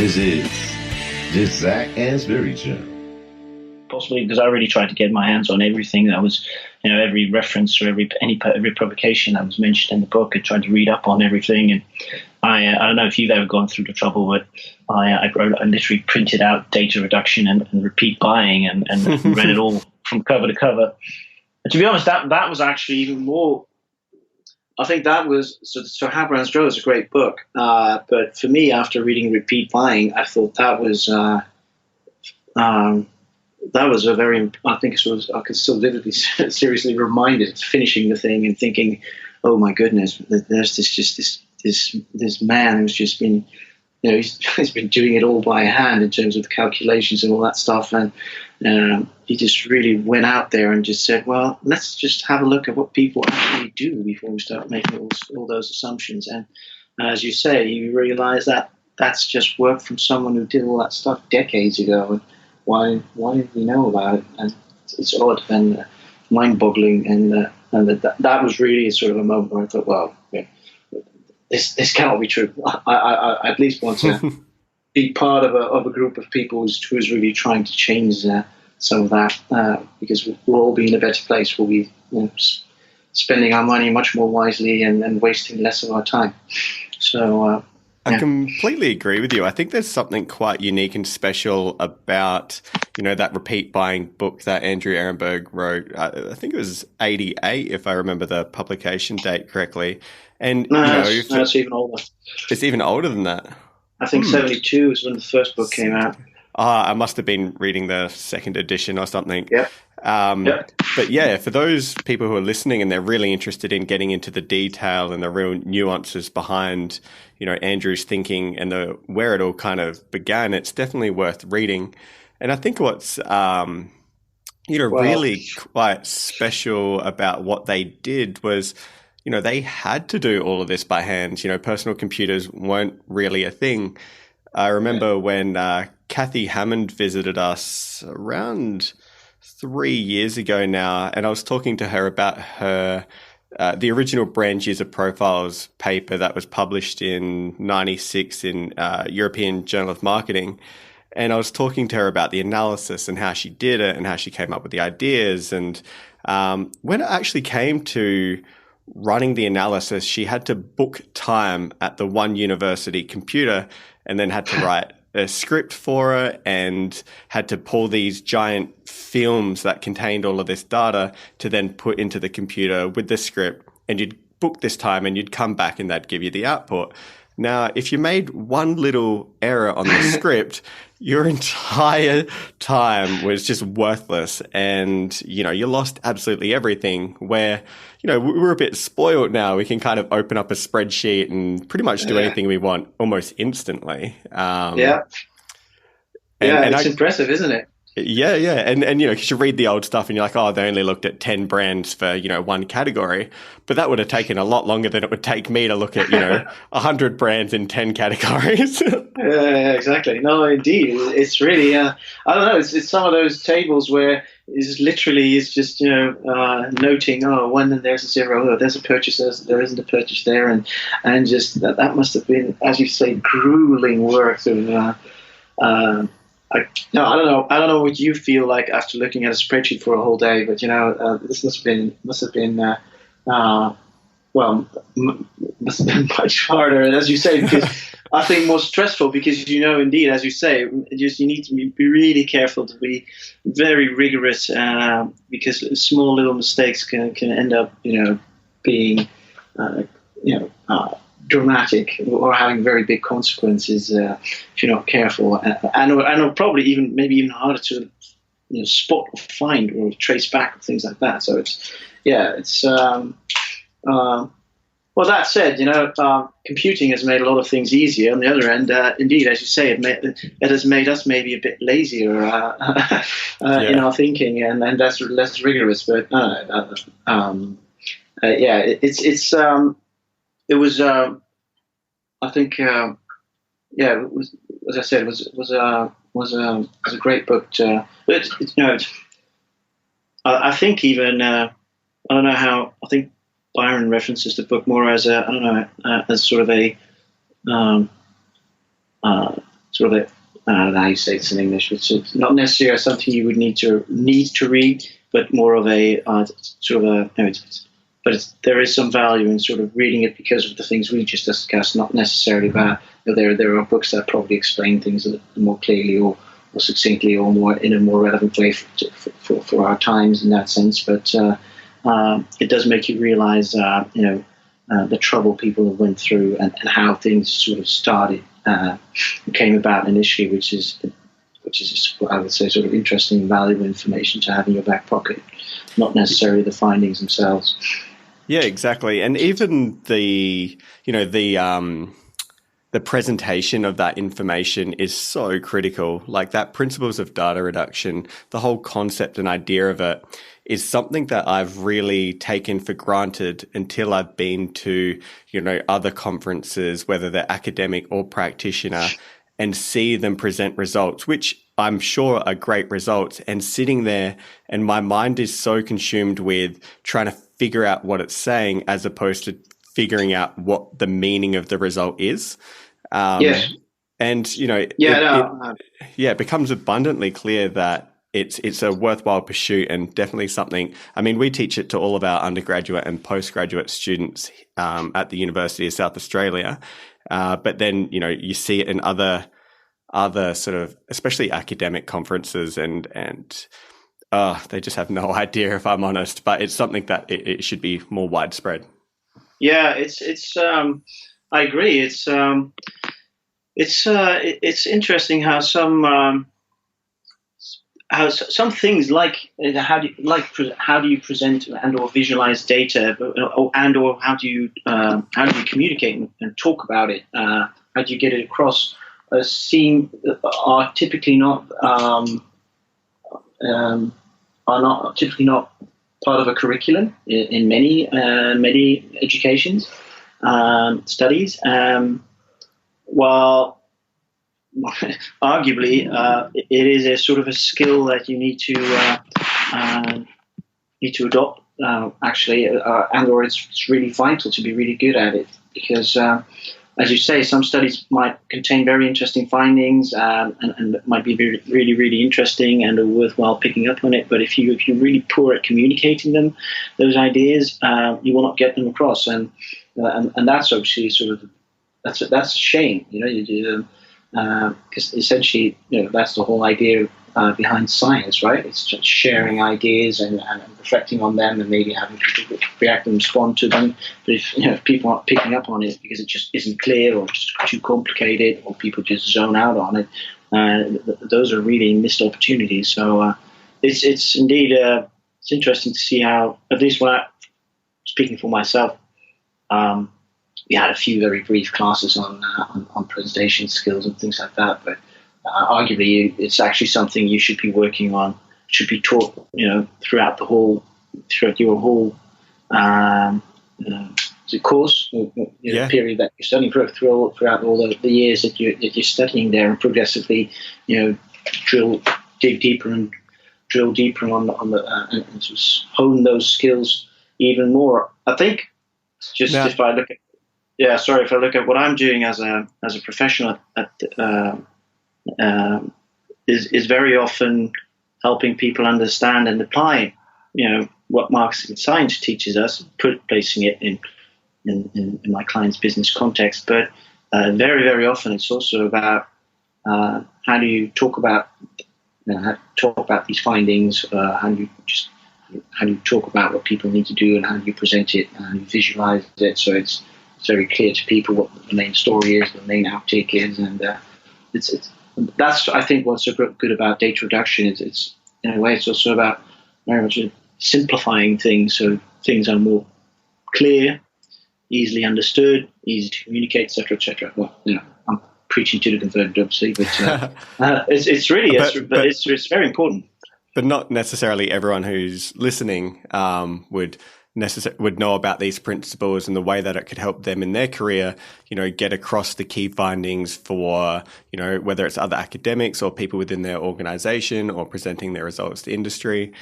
This is just Zach and Spirit Show. Possibly because I really tried to get my hands on everything that was, every reference or every publication that was mentioned in the book. I tried to read up on everything, and I don't know if you've ever gone through the trouble, but I literally printed out data reduction and repeat buying and read it all from cover to cover. And to be honest, that was actually even more. I think that was so. How Brands Grow is a great book, but for me, after reading Repeat Buying, I thought that was a very. I think I could still vividly, seriously reminded of finishing the thing and thinking, "Oh my goodness, there's this man who's just been, he's been doing it all by hand in terms of the calculations and all that stuff, and he just really went out there and just said, well, let's just have a look at what people actually do before we start making all those assumptions." And as you say, you realize that that's just work from someone who did all that stuff decades ago. And why did we know about it? And it's odd and mind-boggling. And that was really sort of a moment where I thought, well, this cannot be true. I at least want to be part of a group of people who's really trying to change some of that, because we'll all be in a better place. We'll be spending our money much more wisely and wasting less of our time. So I completely agree with you. I think there's something quite unique and special about, that repeat buying book that Andrew Ehrenberg wrote. I think it was 88, if I remember the publication date correctly. And it's even older. It's even older than that. I think 72 is when the first book came out. I must have been reading the second edition or something. Yeah. But yeah, for those people who are listening and they're really interested in getting into the detail and the real nuances behind, Andrew's thinking and where it all kind of began, it's definitely worth reading. And I think what's, really quite special about what they did was, they had to do all of this by hand. Personal computers weren't really a thing. I remember when Kathy Hammond visited us around 3 years ago now, and I was talking to her about her the original brand user profiles paper that was published in 96 in European Journal of Marketing. And I was talking to her about the analysis and how she did it and how she came up with the ideas. And when it actually came to running the analysis, she had to book time at the one university computer and then had to write a script for it and had to pull these giant films that contained all of this data to then put into the computer with the script. And you'd book this time and you'd come back and they'd give you the output. Now, if you made one little error on the script, your entire time was just worthless and, you lost absolutely everything. Where, we're a bit spoiled now. We can kind of open up a spreadsheet and pretty much do anything we want almost instantly. It's impressive, isn't it? Yeah. And because you read the old stuff and you're like, oh, they only looked at 10 brands for, one category. But that would have taken a lot longer than it would take me to look at, 100 brands in 10 categories. Yeah, exactly. No, indeed. It's really, I don't know, it's some of those tables where it's just, noting, when there's a zero, there's a purchase, there isn't a purchase there. And just that must have been, as you say, grueling work of, I don't know what you feel like after looking at a spreadsheet for a whole day, but this must have been much harder, and as you say, because I think more stressful, because indeed, as you say, you need to be really careful to be very rigorous, because small little mistakes can end up being dramatic or having very big consequences if you're not careful, and probably maybe even harder to spot or find or trace back things like that. So well, that said, computing has made a lot of things easier. On the other end, indeed, as you say, it has made us maybe a bit lazier in our thinking and less rigorous. But it was, I think, it was, as I said, it was a great book. But I think even I don't know how. I think Byron references the book more as as sort of a sort of I don't know how you say this in English. It's not necessarily something you would need to read, but more of a sort of a. There is some value in sort of reading it because of the things we just discussed, not necessarily about. There are books that probably explain things more clearly or succinctly or more in a more relevant way for our times in that sense. But it does make you realize, the trouble people have went through and how things sort of started, came about initially, which is what I would say sort of interesting and valuable information to have in your back pocket, not necessarily the findings themselves. Yeah, exactly. And even the presentation of that information is so critical. Like that principles of data reduction, the whole concept and idea of it is something that I've really taken for granted until I've been to, other conferences, whether they're academic or practitioner, and see them present results, which I'm sure are great results, and sitting there and my mind is so consumed with trying to figure out what it's saying as opposed to figuring out what the meaning of the result is. Yes. And, it becomes abundantly clear that it's a worthwhile pursuit and definitely something. I mean, we teach it to all of our undergraduate and postgraduate students at the University of South Australia. But then, you see it in other sort of, especially academic conferences and they just have no idea, if I'm honest, but it's something that it should be more widespread. Yeah, it's I agree. It's interesting how some things like how do you present and or visualize data, and or how do you communicate and talk about it? How do you get it across? Are typically not part of a curriculum in many educations studies. While arguably it is a sort of a skill that you need to adopt actually, and or it's really vital to be really good at it because. As you say, some studies might contain very interesting findings and might be really, really interesting and are worthwhile picking up on it. But if you're really poor at communicating those ideas, you will not get them across. And that's obviously sort of that's a shame, because essentially, that's the whole idea behind science, right? It's just sharing ideas and reflecting on them and maybe having people react and respond to them. But if people aren't picking up on it because it just isn't clear or just too complicated or people just zone out on it, those are really missed opportunities. So it's indeed it's interesting to see how, at least when speaking for myself, we had a few very brief classes on presentation skills and things like that, but arguably, it's actually something you should be working on. Should be taught, throughout your whole course, period that you're studying throughout all the years that you're studying there, and progressively, dig deeper on the and just hone those skills even more. I think if I look at what I'm doing as a professional is very often helping people understand and apply, what marketing science teaches us, placing it in my client's business context. But very, very often it's also about how do you talk about these findings, how do you talk about what people need to do, and how do you present it and visualize it so it's very clear to people what the main story is, the main outtake is, and that's, I think, what's so good about data reduction is it's in a way it's also about very much simplifying things so things are more clear, easily understood, easy to communicate, etc., etc. Well, I'm preaching to the converted, obviously, but it's really it's very important. But not necessarily everyone who's listening would know about these principles and the way that it could help them in their career, get across the key findings for, whether it's other academics or people within their organization or presenting their results to industry.